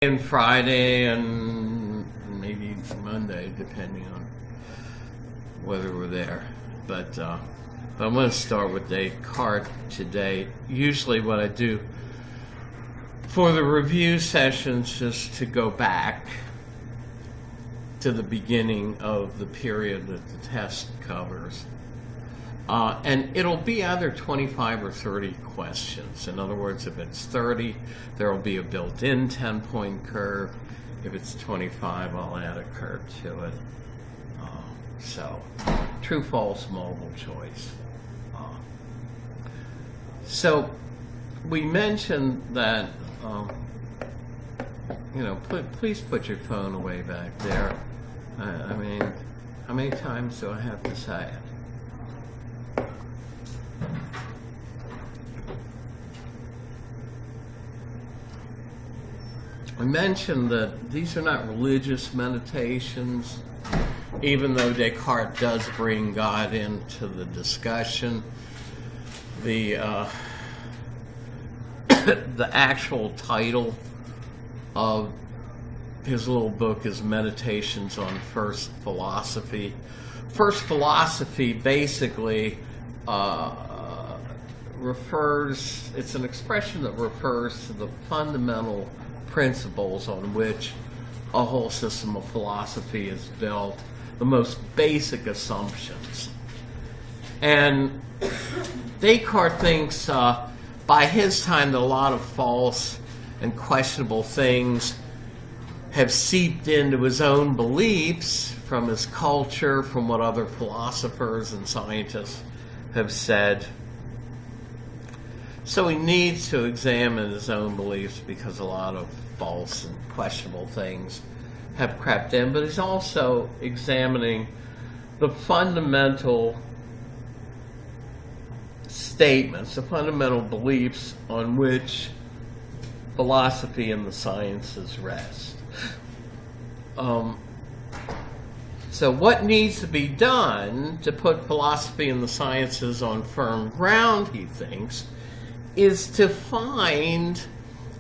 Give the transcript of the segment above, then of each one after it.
and Friday and maybe Monday, depending on whether we're there. But I'm going to start with Descartes today. Usually what I do for the review sessions is to go back to the beginning of the period that the test covers. And it'll be either 25 or 30 questions. In other words, if it's 30, there will be a built-in 10-point curve. If it's 25, I'll add a curve to it. So, true, false, multiple choice. So, we mentioned that, please put your phone away back there. I mean, how many times do I have to say it? I mentioned that these are not religious meditations, even though Descartes does bring God into the discussion. The the actual title of his little book is Meditations on First Philosophy. First Philosophy basically it's an expression that refers to the fundamental principles on which a whole system of philosophy is built, the most basic assumptions. And Descartes thinks by his time that a lot of false and questionable things have seeped into his own beliefs from his culture, from what other philosophers and scientists have said. So he needs to examine his own beliefs because a lot of false and questionable things have crept in, but he's also examining the fundamental statements, the fundamental beliefs on which philosophy and the sciences rest. So what needs to be done to put philosophy and the sciences on firm ground, he thinks, is to find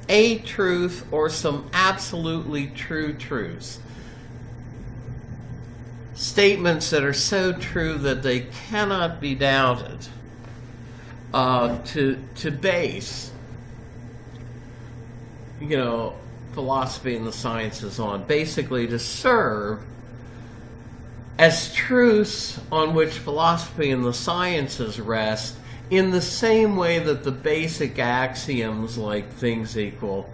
a truth or some absolutely true truths. Statements that are so true that they cannot be doubted, to base, philosophy and the sciences on. Basically to serve as truths on which philosophy and the sciences rest, in the same way that the basic axioms like things equal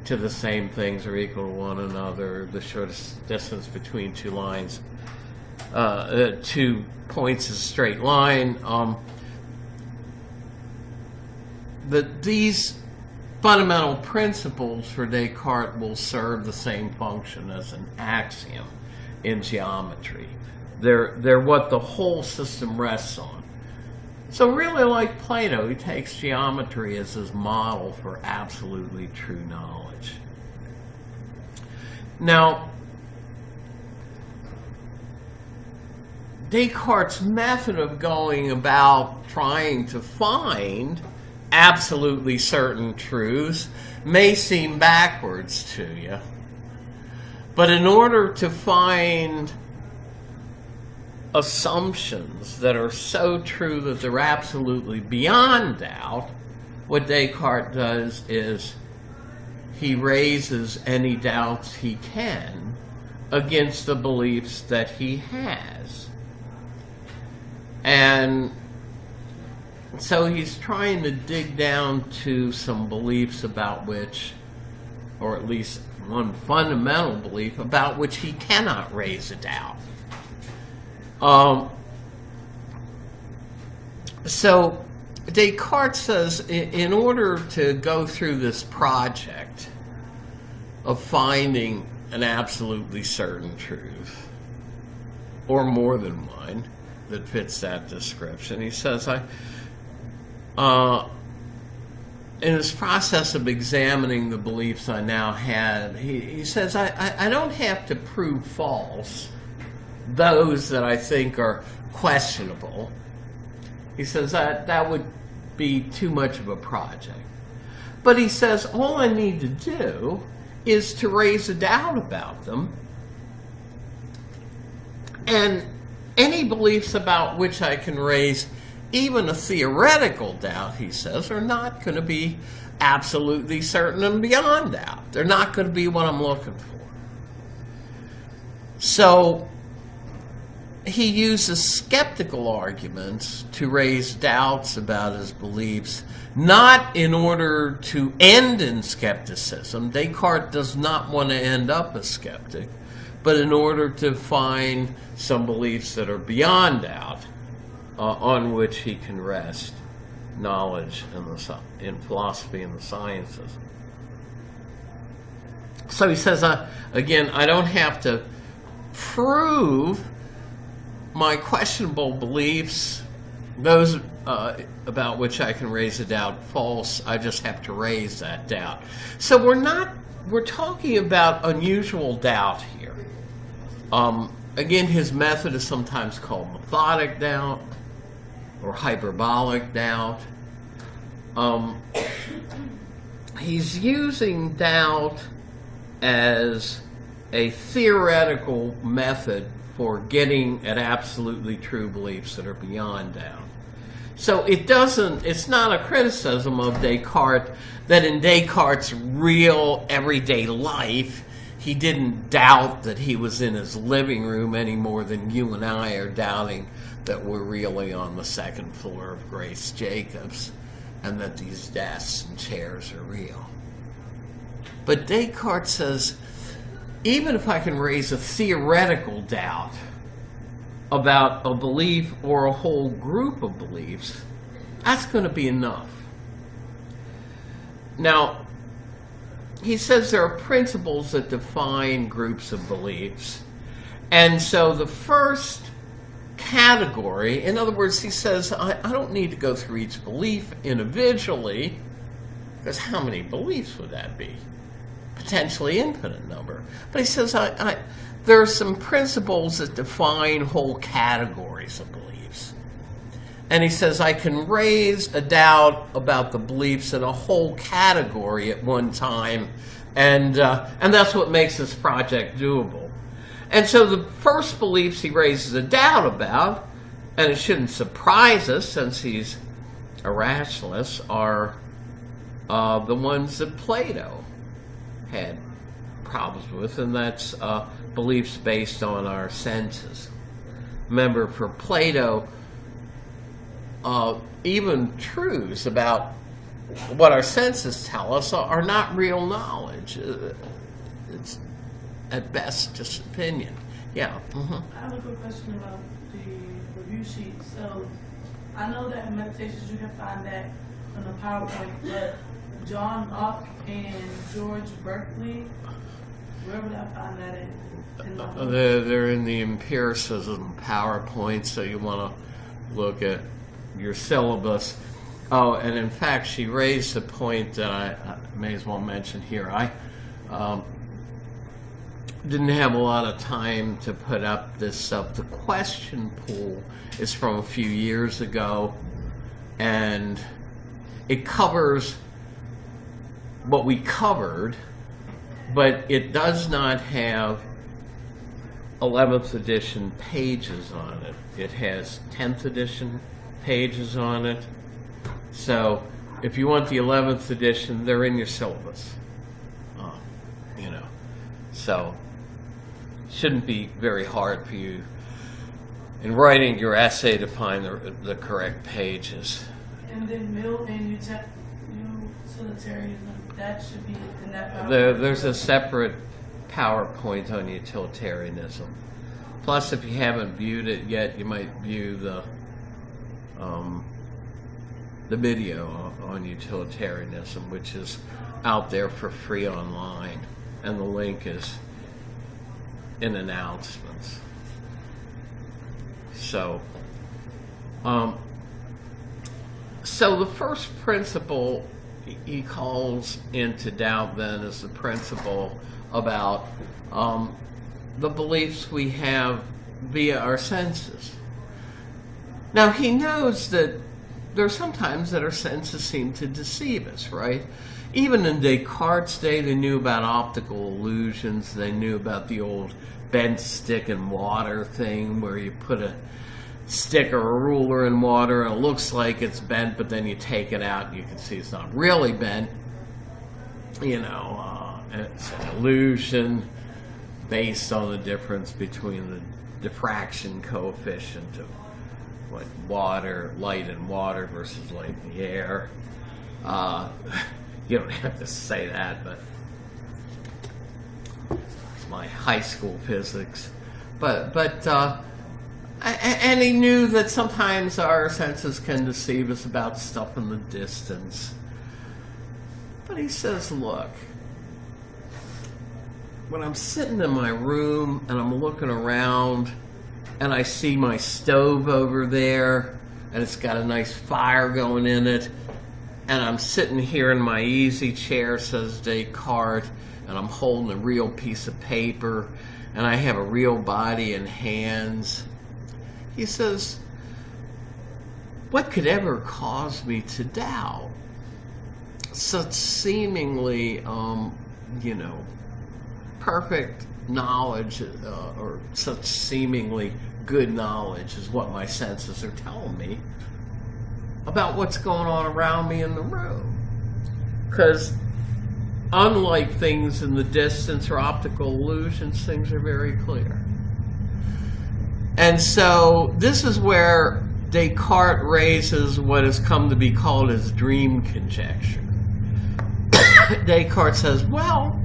to the same things or equal to one another, the shortest distance between two lines, 2 points is a straight line, that these fundamental principles for Descartes will serve the same function as an axiom in geometry. They're what the whole system rests on. So really, like Plato, he takes geometry as his model for absolutely true knowledge. Now, Descartes' method of going about trying to find absolutely certain truths may seem backwards to you. But in order to find assumptions that are so true that they're absolutely beyond doubt, what Descartes does is he raises any doubts he can against the beliefs that he has. And so he's trying to dig down to some beliefs about which, or at least one fundamental belief about which he cannot raise a doubt. So Descartes says in order to go through this project of finding an absolutely certain truth, or more than one that fits that description, he says, in his process of examining the beliefs I now had, he says, I don't have to prove false those that I think are questionable. He says that would be too much of a project. But he says all I need to do is to raise a doubt about them. And any beliefs about which I can raise even a theoretical doubt, he says, are not going to be absolutely certain and beyond doubt. They're not going to be what I'm looking for. So he uses skeptical arguments to raise doubts about his beliefs, not in order to end in skepticism. Descartes does not want to end up a skeptic, but in order to find some beliefs that are beyond doubt, on which he can rest knowledge in philosophy and the sciences. So he says, again, I don't have to prove my questionable beliefs, those about which I can raise a doubt, false. I just have to raise that doubt. So we're talking about unusual doubt here. Again, his method is sometimes called methodic doubt or hyperbolic doubt. He's using doubt as a theoretical method for getting at absolutely true beliefs that are beyond doubt. So it's not a criticism of Descartes that in Descartes' real everyday life, he didn't doubt that he was in his living room any more than you and I are doubting that we're really on the second floor of Grace Jacobs and that these desks and chairs are real. But Descartes says, even if I can raise a theoretical doubt about a belief or a whole group of beliefs, that's going to be enough. Now, he says there are principles that define groups of beliefs. And so the first category, in other words, he says, I don't need to go through each belief individually, because how many beliefs would that be? Potentially infinite number. But he says, there are some principles that define whole categories of beliefs. And he says, I can raise a doubt about the beliefs in a whole category at one time, and that's what makes this project doable. And so the first beliefs he raises a doubt about, and it shouldn't surprise us since he's a rationalist, are the ones that Plato had problems with, and that's beliefs based on our senses. Remember, for Plato, even truths about what our senses tell us are not real knowledge. It's at best just opinion. Yeah. Mm-hmm. I have a quick question about the review sheet. So I know that in Meditations you can find that on the PowerPoint, but John Locke and George Berkeley, where would I find that in? They're in the empiricism PowerPoint, so you want to look at your syllabus. Oh, and in fact, she raised a point that I may as well mention here. I didn't have a lot of time to put up this stuff. The question pool is from a few years ago, and it covers what we covered, but it does not have 11th edition pages on it. It has 10th edition pages on it. So if you want the 11th edition, they're in your syllabus. So shouldn't be very hard for you in writing your essay to find the correct pages. And then Mill and utilitarianism, that should be in that. There's a separate PowerPoint on utilitarianism. Plus, if you haven't viewed it yet, you might view the video on utilitarianism, which is out there for free online, and the link is in announcements. So the first principle he calls into doubt then is the principle about the beliefs we have via our senses. Now, he knows that there are sometimes that our senses seem to deceive us, right? even in Descartes' day, they knew about optical illusions. They knew about the old bent stick in water thing, where you put a stick or a ruler in water and it looks like it's bent, but then you take it out and you can see it's not really bent. It's an illusion based on the difference between the diffraction coefficient of like light in water versus light in the air. You don't have to say that, but it's my high school physics. And he knew that sometimes our senses can deceive us about stuff in the distance. But he says, look, when I'm sitting in my room and I'm looking around and I see my stove over there and it's got a nice fire going in it, and I'm sitting here in my easy chair, says Descartes, and I'm holding a real piece of paper and I have a real body and hands. He says, what could ever cause me to doubt such seemingly, perfect knowledge, or such seemingly good knowledge is what my senses are telling me about what's going on around me in the room? Because unlike things in the distance or optical illusions, things are very clear. And so this is where Descartes raises what has come to be called his dream conjecture. Descartes says, well,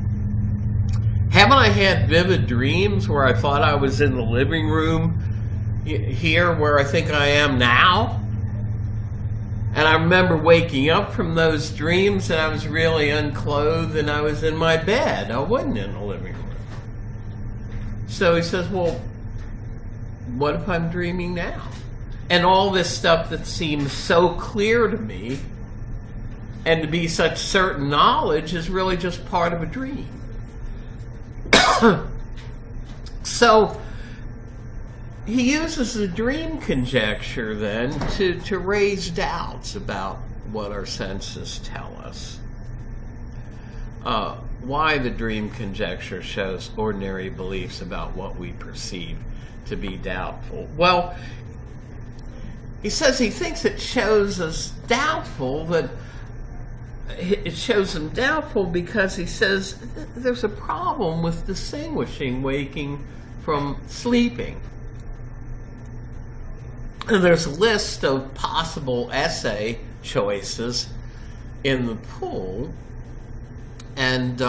haven't I had vivid dreams where I thought I was in the living room here where I think I am now? And I remember waking up from those dreams and I was really unclothed and I was in my bed. I wasn't in the living room. So he says, well, what if I'm dreaming now? And all this stuff that seems so clear to me and to be such certain knowledge is really just part of a dream. So he uses the dream conjecture then to raise doubts about what our senses tell us. Why the dream conjecture shows ordinary beliefs about what we perceive to be doubtful. Well, he says he thinks it shows us doubtful, that it shows them doubtful because he says there's a problem with distinguishing waking from sleeping. And there's a list of possible essay choices in the pool, and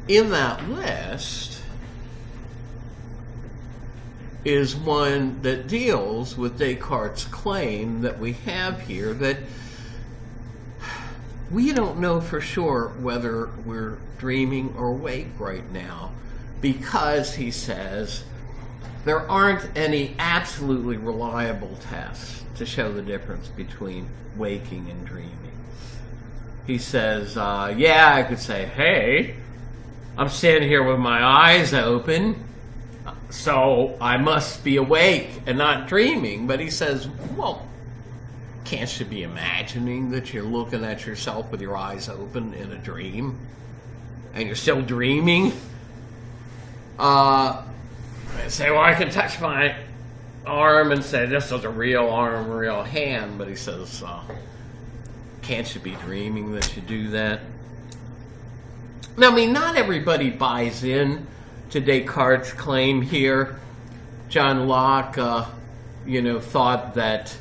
in that list is one that deals with Descartes' claim that we have here that we don't know for sure whether we're dreaming or awake right now, because, he says, there aren't any absolutely reliable tests to show the difference between waking and dreaming. He says, I could say, hey, I'm standing here with my eyes open, so I must be awake and not dreaming. But he says, well, can't you be imagining that you're looking at yourself with your eyes open in a dream and you're still dreaming? I say, well, I can touch my arm and say this is a real arm, real hand. But he says, can't you be dreaming that you do that? Now, I mean, not everybody buys in to Descartes' claim here. John Locke, thought that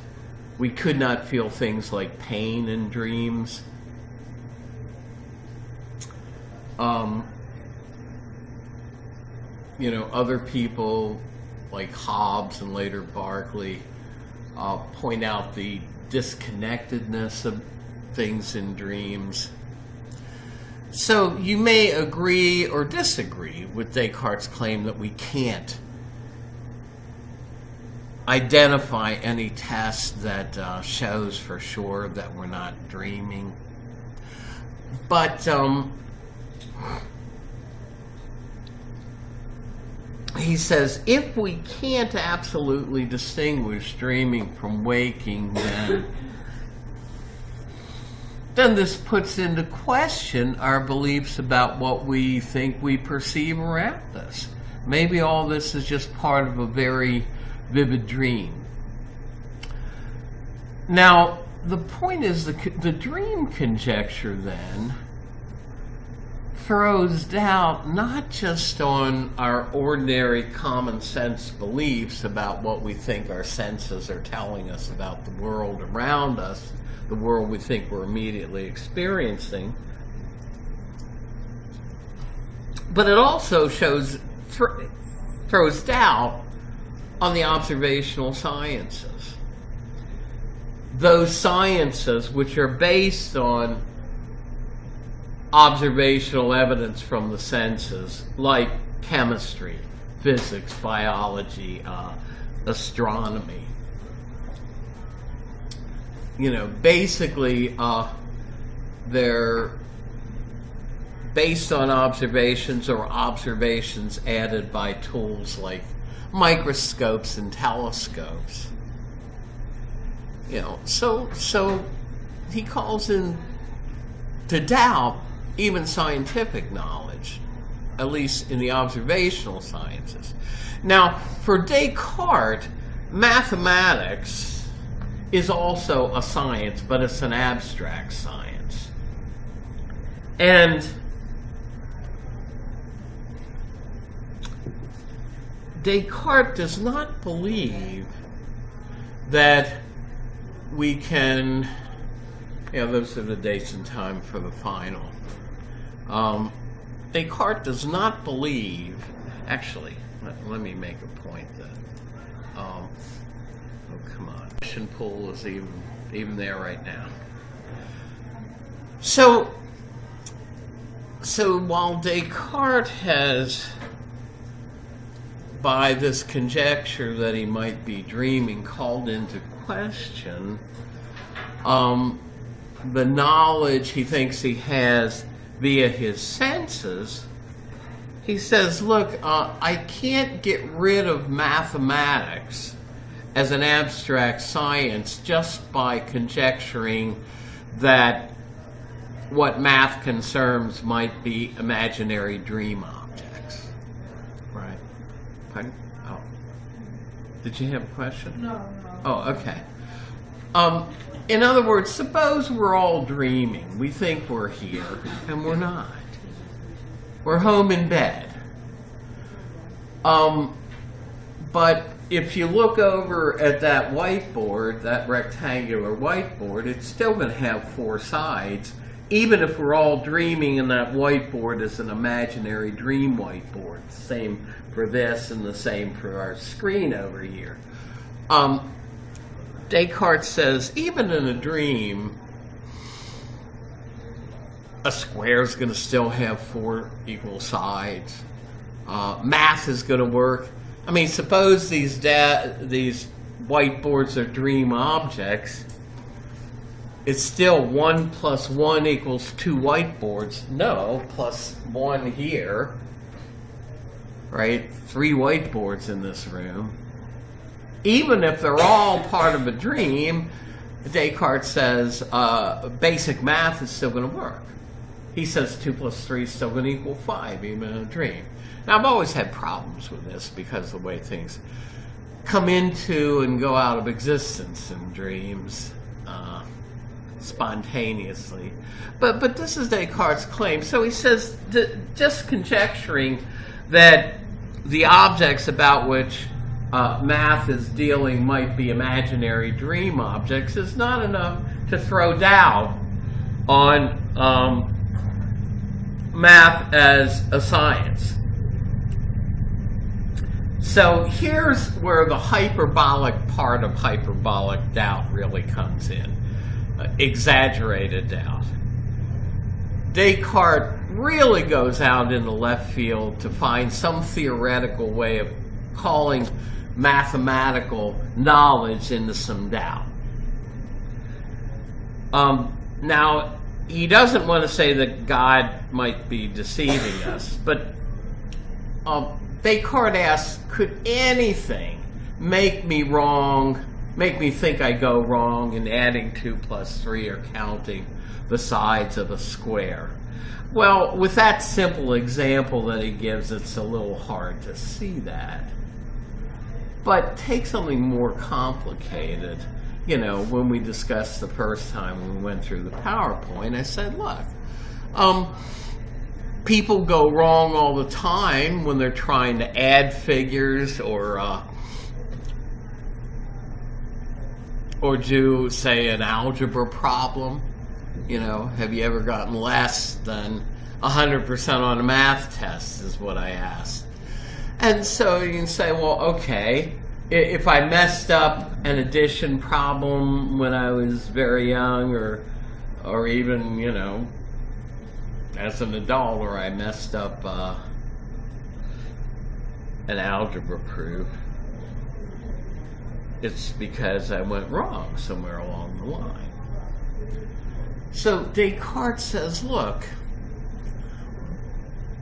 we could not feel things like pain in dreams. Other people like Hobbes and later Berkeley point out the disconnectedness of things in dreams. So you may agree or disagree with Descartes' claim that we can't identify any test that shows for sure that we're not dreaming. But he says if we can't absolutely distinguish dreaming from waking, then then this puts into question our beliefs about what we think we perceive around us. Maybe all this is just part of a very vivid dream. Now, the point is the dream conjecture then throws doubt not just on our ordinary common sense beliefs about what we think our senses are telling us about the world around us, the world we think we're immediately experiencing, but it also throws doubt on the observational sciences. Those sciences which are based on observational evidence from the senses, like chemistry, physics, biology, astronomy. Basically, they're based on observations or observations added by tools like microscopes and telescopes. So he calls in to doubt even scientific knowledge, at least in the observational sciences. Now, for Descartes, mathematics is also a science, but it's an abstract science. And Descartes does not believe that we can, those are the dates and time for the final. Descartes does not believe, actually, let me make a point that, oh come on, mission pool is even there right now. So while Descartes has, by this conjecture that he might be dreaming, called into question the knowledge he thinks he has via his senses, he says, look, I can't get rid of mathematics as an abstract science just by conjecturing that what math concerns might be imaginary dream objects. Right? Pardon? Oh. Did you have a question? No. Oh, okay. In other words, suppose we're all dreaming. We think we're here, and we're not. We're home in bed. But if you look over at that whiteboard, that rectangular whiteboard, it's still going to have four sides, even if we're all dreaming and that whiteboard is an imaginary dream whiteboard. Same for this and the same for our screen over here. Descartes says, even in a dream, a square is going to still have four equal sides. Math is going to work. I mean, suppose these whiteboards are dream objects. It's still 1 + 1 = 2 whiteboards. No, plus 1 here. Right? 3 whiteboards in this room. Even if they're all part of a dream, Descartes says basic math is still going to work. He says 2 + 3 is still going to equal 5, even in a dream. Now, I've always had problems with this because of the way things come into and go out of existence in dreams spontaneously. But this is Descartes' claim. So he says just conjecturing that the objects about which math is dealing might be imaginary dream objects is not enough to throw doubt on math as a science. So here's where the hyperbolic part of hyperbolic doubt really comes in. Exaggerated doubt. Descartes really goes out in the left field to find some theoretical way of calling mathematical knowledge into some doubt. Now, he doesn't want to say that God might be deceiving us, but Descartes asks, could anything make me wrong make me think I go wrong in adding 2 plus 3 or counting the sides of a square. Well, with that simple example that he gives, it's a little hard to see that. But take something more complicated. You know, when we discussed the first time when we went through the PowerPoint, I said, look, people go wrong all the time when they're trying to add figures or do, say, an algebra problem. You know, have you ever gotten less than 100% on a math test is what I asked. And so you can say, well, okay, if I messed up an addition problem when I was very young or even, you know, as an adult, or I messed up an algebra proof, it's because I went wrong somewhere along the line. So Descartes says, look,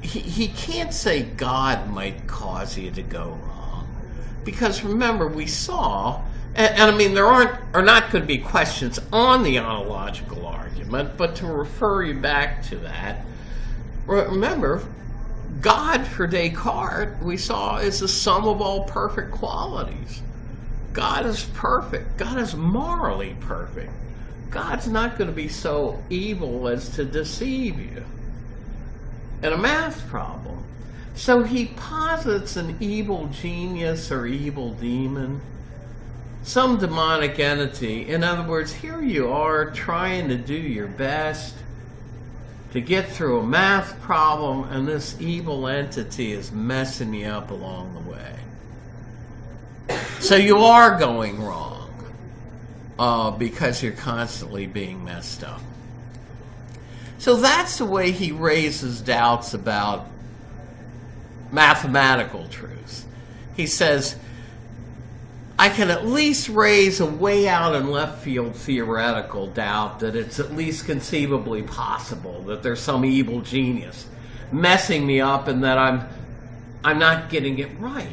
he can't say God might cause you to go wrong. Because remember, we saw, and I mean, there are not going to be questions on the ontological argument, but to refer you back to that, remember, God for Descartes, we saw, is the sum of all perfect qualities. God is perfect. God is morally perfect. God's not going to be so evil as to deceive you in a math problem. So he posits an evil genius or evil demon, some demonic entity. In other words, here you are trying to do your best to get through a math problem, and this evil entity is messing you up along the way. So you are going wrong. Because you're constantly being messed up. So that's the way he raises doubts about mathematical truths. He says, I can at least raise a way out in left field theoretical doubt that it's at least conceivably possible that there's some evil genius messing me up and that I'm not getting it right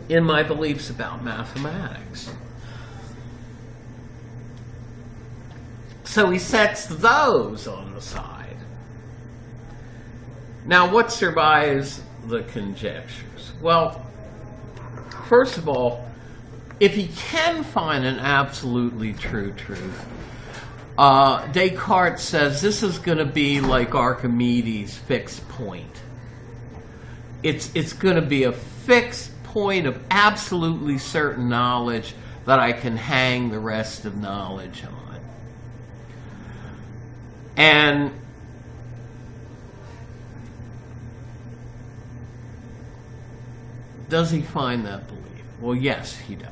in my beliefs about mathematics. So he sets those on the side. Now, what survives the conjectures? Well, first of all, if he can find an absolutely true truth, Descartes says this is going to be like Archimedes' fixed point. It's going to be a fixed point of absolutely certain knowledge that I can hang the rest of knowledge on. And does he find that belief? Well, yes, he does.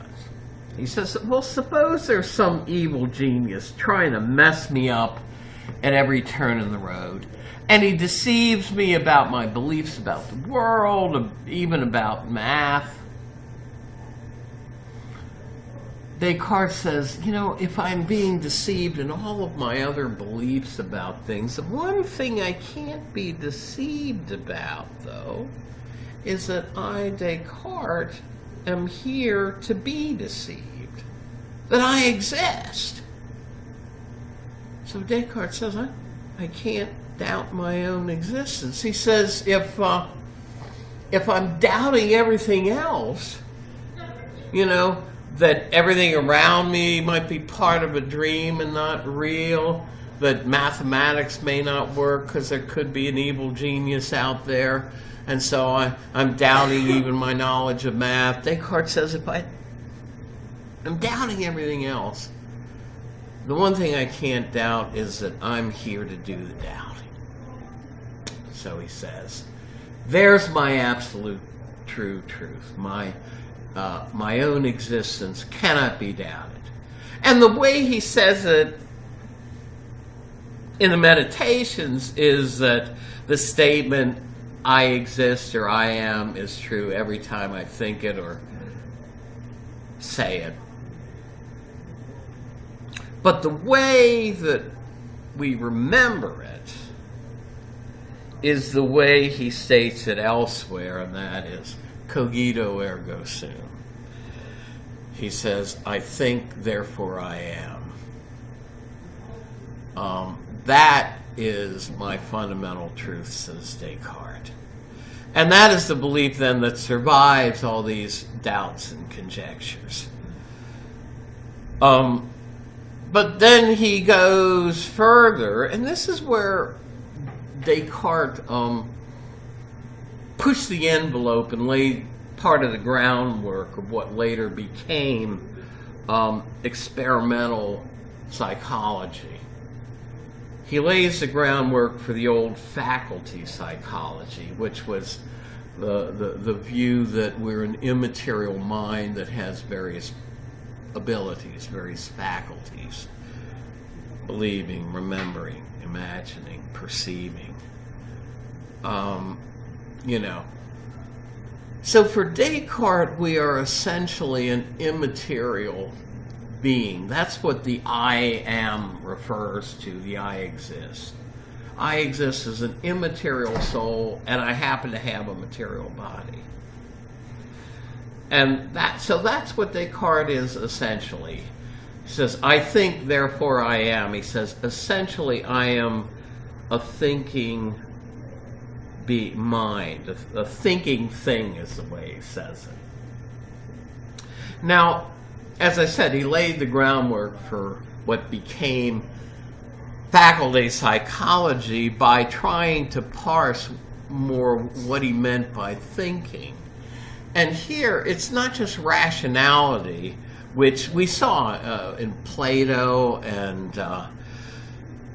He says, well, suppose there's some evil genius trying to mess me up at every turn in the road, and he deceives me about my beliefs about the world, even about math. Descartes says, you know, if I'm being deceived in all of my other beliefs about things, the one thing I can't be deceived about, though, is that I, Descartes, am here to be deceived, that I exist. So Descartes says, I can't doubt my own existence. He says, if I'm doubting everything else, you know, that everything around me might be part of a dream and not real, that mathematics may not work because there could be an evil genius out there, and so I'm doubting even my knowledge of math. Descartes says if I'm doubting everything else, the one thing I can't doubt is that I'm here to do the doubting. So he says, there's my absolute true truth. My own existence cannot be doubted. And the way he says it in the Meditations is that the statement, I exist or I am, is true every time I think it or say it. But the way that we remember it is the way he states it elsewhere, and that is cogito ergo sum. He says, I think, therefore I am. That is my fundamental truth, says Descartes. And that is the belief then that survives all these doubts and conjectures. But then he goes further, and this is where Descartes pushed the envelope and laid part of the groundwork of what later became experimental psychology. He lays the groundwork for the old faculty psychology, which was the view that we're an immaterial mind that has various abilities, various faculties: believing, remembering, imagining, perceiving. So for Descartes, we are essentially an immaterial being. That's what the I am refers to, the I exist. I exist as an immaterial soul, and I happen to have a material body. And that's what Descartes is essentially. He says, I think, therefore I am. He says, essentially I am a thinking mind, a thinking thing is the way he says it. Now, as I said, he laid the groundwork for what became faculty psychology by trying to parse more what he meant by thinking. And here, it's not just rationality, which we saw in Plato and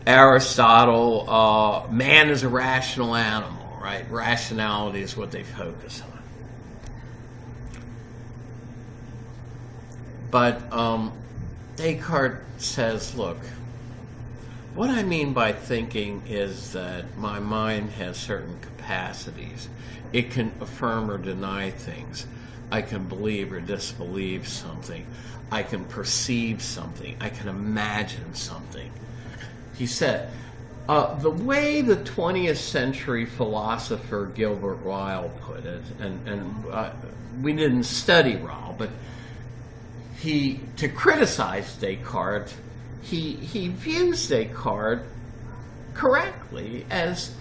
Aristotle. Man is a rational animal, right? Rationality is what they focus on. But Descartes says, look, what I mean by thinking is that my mind has certain capacities. It can affirm or deny things. I can believe or disbelieve something. I can perceive something. I can imagine something. He said, the way the 20th century philosopher Gilbert Ryle put it, and we didn't study Ryle, but to criticize Descartes, he views Descartes correctly as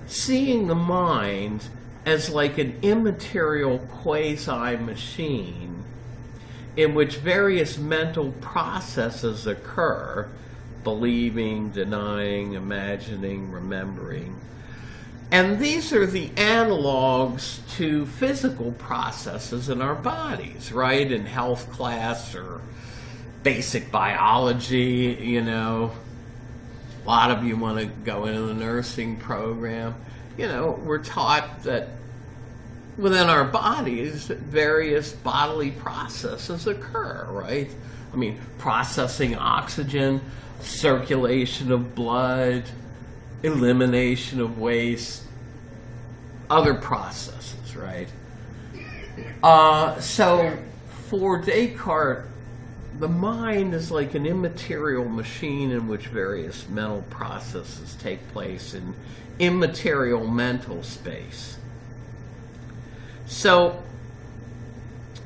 seeing the mind as like an immaterial quasi-machine in which various mental processes occur: believing, denying, imagining, remembering. And these are the analogs to physical processes in our bodies, right? In health class or basic biology, a lot of you want to go into the nursing program. We're taught that within our bodies, various bodily processes occur, right? I mean, processing oxygen, circulation of blood, elimination of waste, other processes, right? So for Descartes, the mind is like an immaterial machine in which various mental processes take place in immaterial mental space. So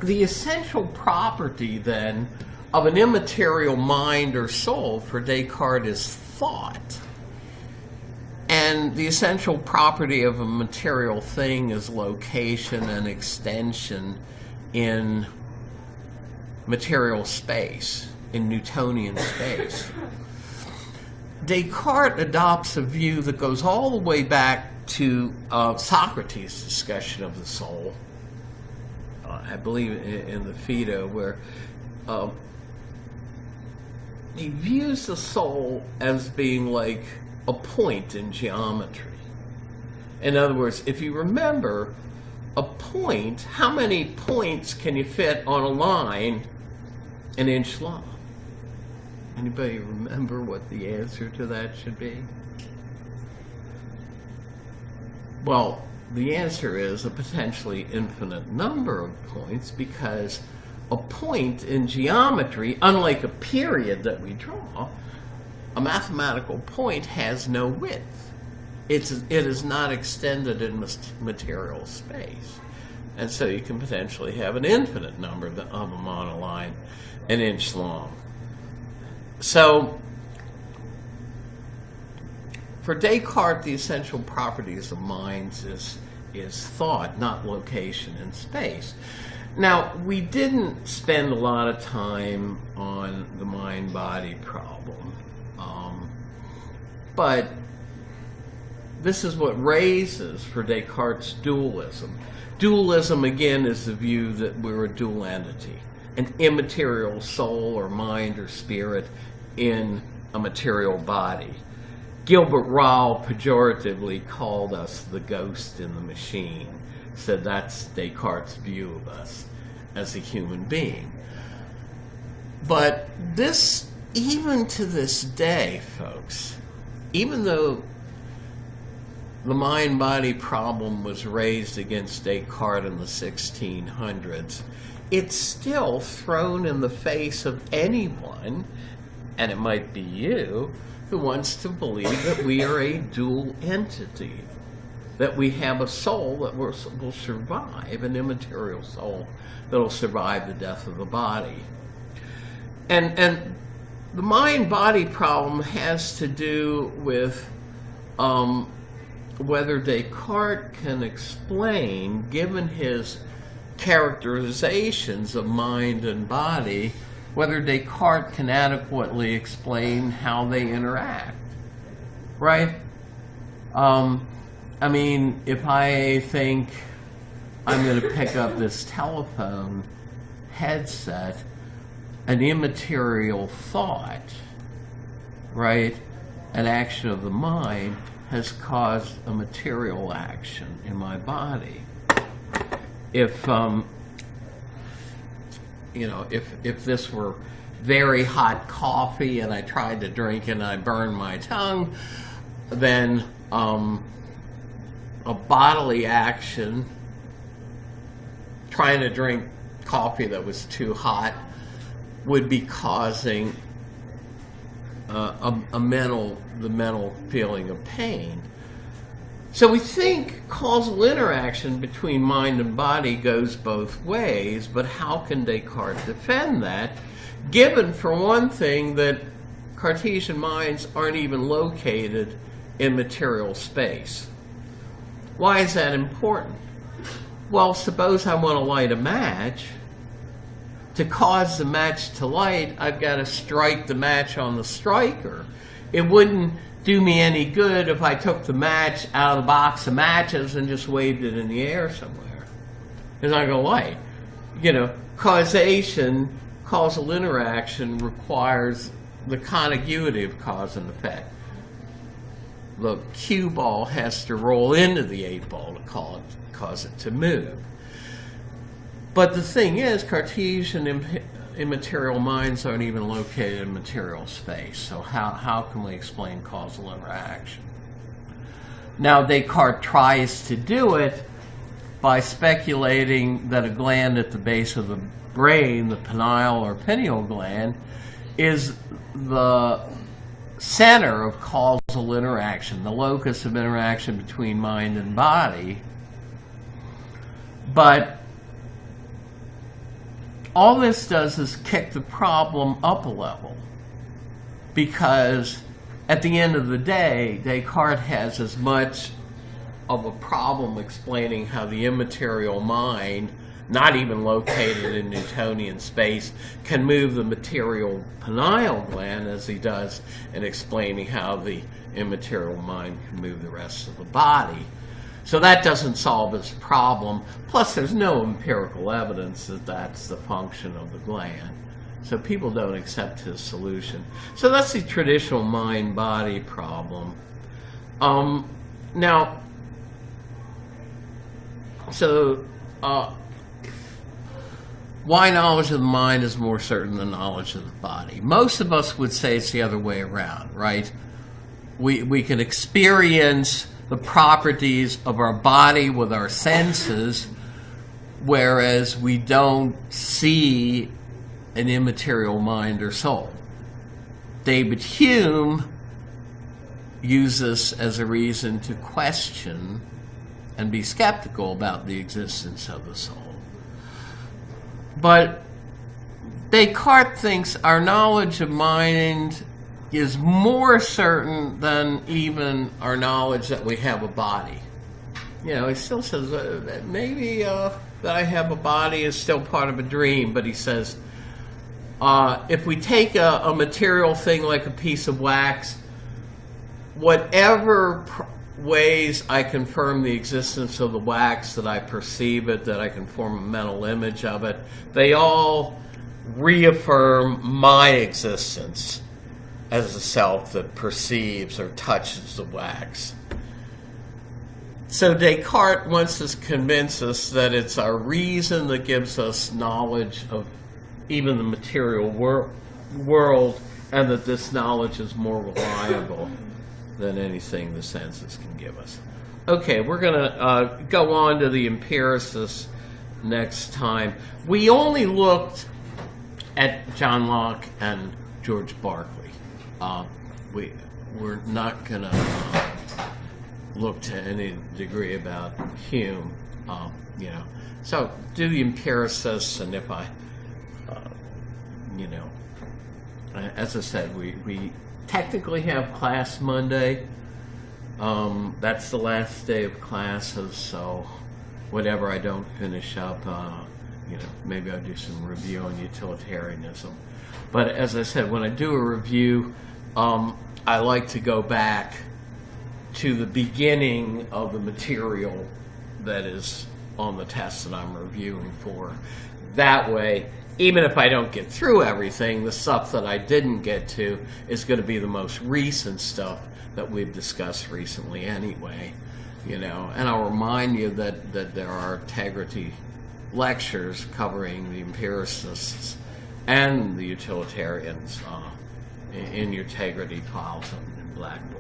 the essential property then of an immaterial mind or soul for Descartes is thought. And the essential property of a material thing is location and extension in material space, in Newtonian space. Descartes adopts a view that goes all the way back to Socrates' discussion of the soul, I believe in the Phaedo, where he views the soul as being like a point in geometry. In other words, if you remember, a point, how many points can you fit on a line an inch long? Anybody remember what the answer to that should be? Well, the answer is a potentially infinite number of points, because a point in geometry, unlike a period that we draw, a mathematical point has no width. It is not extended in material space. And so you can potentially have an infinite number of them on a line an inch long. So for Descartes, the essential properties of minds is thought, not location in space. Now, we didn't spend a lot of time on the mind-body problem, but this is what raises for Descartes' dualism. Dualism, again, is the view that we're a dual entity, an immaterial soul or mind or spirit in a material body. Gilbert Ryle pejoratively called us the ghost in the machine, said that's Descartes' view of us as a human being. But this, even to this day, folks, even though the mind-body problem was raised against Descartes in the 1600s, it's still thrown in the face of anyone, and it might be you, who wants to believe that we are a dual entity, that we have a soul that will survive, an immaterial soul that will survive the death of the body. And the mind-body problem has to do with whether Descartes can explain, given his characterizations of mind and body, whether Descartes can adequately explain how they interact, right? I mean, if I think I'm going to pick up this telephone headset, an immaterial thought, right, an action of the mind, has caused a material action in my body. If if this were very hot coffee and I tried to drink it and I burned my tongue, then a bodily action trying to drink coffee that was too hot would be causing the mental feeling of pain. So we think causal interaction between mind and body goes both ways, but how can Descartes defend that, given, for one thing, that Cartesian minds aren't even located in material space? Why is that important? Well, suppose I want to light a match. To cause the match to light, I've got to strike the match on the striker. It wouldn't do me any good if I took the match out of the box of matches and just waved it in the air somewhere. It's not going to light. Causation, causal interaction requires the contiguity of cause and effect. The cue ball has to roll into the 8 ball to cause it to move. But the thing is, Cartesian immaterial minds aren't even located in material space. So how can we explain causal interaction? Now, Descartes tries to do it by speculating that a gland at the base of the brain, the pineal or pineal gland, is the center of causal interaction, the locus of interaction between mind and body. But all this does is kick the problem up a level, because at the end of the day, Descartes has as much of a problem explaining how the immaterial mind, not even located in Newtonian space, can move the material pineal gland as he does in explaining how the immaterial mind can move the rest of the body. So that doesn't solve his problem. Plus, there's no empirical evidence that that's the function of the gland. So people don't accept his solution. So that's the traditional mind-body problem. Why knowledge of the mind is more certain than knowledge of the body? Most of us would say it's the other way around, right? We can experience the properties of our body with our senses, whereas we don't see an immaterial mind or soul. David Hume used this as a reason to question and be skeptical about the existence of the soul. But Descartes thinks our knowledge of mind is more certain than even our knowledge that we have a body. You know, he still says that maybe that I have a body is still part of a dream, but he says if we take a material thing like a piece of wax, whatever ways I confirm the existence of the wax, that I perceive it, that I can form a mental image of it, they all reaffirm my existence as a self that perceives or touches the wax. So Descartes wants to convince us that it's our reason that gives us knowledge of even the material world, and that this knowledge is more reliable than anything the senses can give us. Okay, we're going to go on to the empiricists next time. We only looked at John Locke and George Berkeley. We're not going to look to any degree about Hume, you know. So do the empiricists, and if I, you know, as I said, we technically have class Monday. That's the last day of classes, so whatever I don't finish up, you know, maybe I'll do some review on utilitarianism. But as I said, when I do a review, I like to go back to the beginning of the material that is on the test that I'm reviewing for. That way, even if I don't get through everything, the stuff that I didn't get to is going to be the most recent stuff that we've discussed recently anyway, you know. And I'll remind you that there are integrity lectures covering the empiricists and the utilitarians in your integrity files in Blackboard.